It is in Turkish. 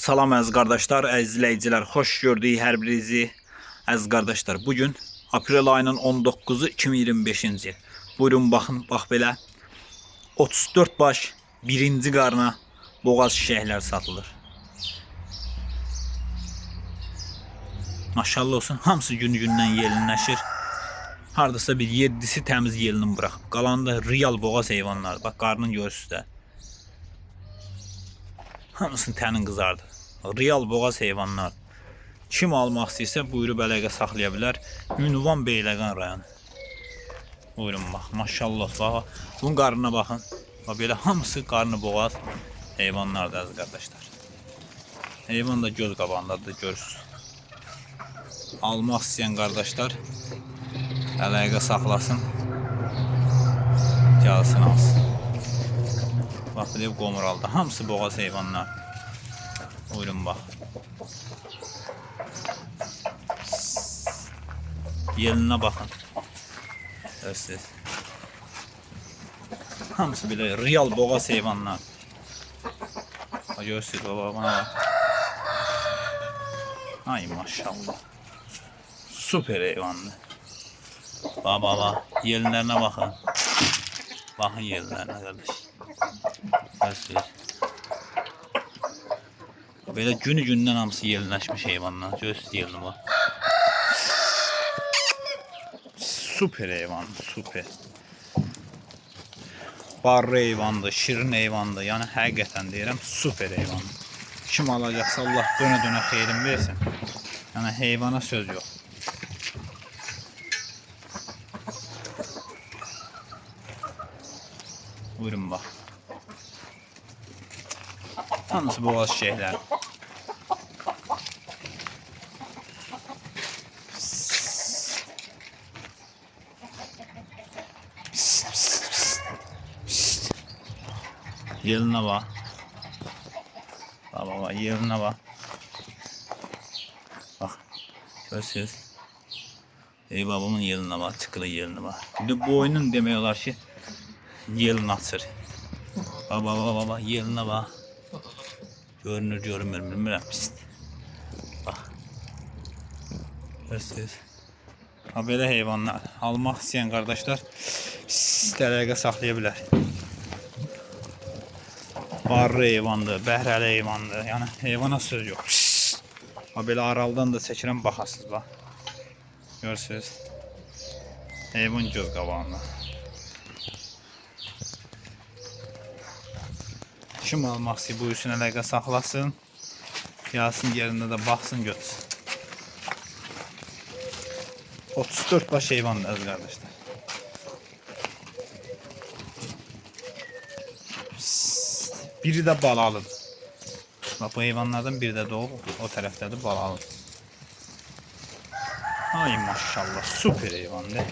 Salam əziz qardaşlar, əziz izləyicilər, xoş gördük hər birinizi. Əziz qardaşlar, bugün aprel ayının 19-u 2025-ci il. Buyurun baxın, bax belə 34 baş birinci qarna boğaz şişəklər satılır. Maşallah olsun, hamısı günü-gündən yelinləşir. Hardasa bir 7'si təmiz yelini bıraxıb. Qalanı da real boğaz heyvanlar. Bax, qarnın görürsüz də. Hamısının tənin qızardı. Real boğaz heyvanlar. Kim almaq istəyirsə buyurub əlaqə saxlaya bilər. Ünvan Beyləqan rayonu. Buyurun bax, maşallah bax. Bunun qarnına baxın. Bax belə hamısı qarnı boğaz heyvanlardır əziz qardaşlar. Heyvan da göz qabağındadır, görürsüz. Almaq istəyən qardaşlar əlaqə saxlasın. Gəlsin alsın. Bax belə qomuralda hamısı boğaz heyvanlar. Buyurun bax. Yelinə baxın. Görürsüz. Hamısı belə real boğaz heyvanlar. Görürsüz baba, bana bak. Ay maşallah. Süper heyvanlı. Baba yelinlerine bakın. Bakın yelinlerine kardeş. Görürsüz. Böyle günü-gündən hamısı yelinləşmiş heyvanlar. Görürsüz yelini bak. Süper heyvan, süper. Barlı heyvandır, şirin heyvandır. Yani həqiqətən deyirəm, süper heyvandır. Kim alacaqsa Allah dönə-dönə xeyrin versin. Yani heyvana söz yok. Buyurun bak. Hamısı boğaz şeyler. Yeline bak. Bak yeline bak. Bak. Görürsünüz. Ey babamın yeline bak. Çıkılı yeline bak. Bir de bu oyunun demiyorlar ki yelin açır. Bak yeline bak. Görünür bilmirəm. Pist. Bak. Görürsünüz. Ha belə heyvanlar almaq istəyən qardaşlar əlaqə saxlaya bilər. Barlı heyvandır, bəhrəli heyvandır. Yəni heyvana söz yox. Ha belə araldan da çəkirəm, baxasınız bax. Görürsüz. Heyvan göz qabağında. Kim almaq istəyir bu üçün əlaqə saxlasın. Gəlsin yerində də baxsın, götürsün. 34 baş heyvandır əziz qardaşlar. Biri də balalıdır. Bak bu heyvanlardan biri də doğub, o tərəfdədir balalı. Ay maşallah, süper heyvandır.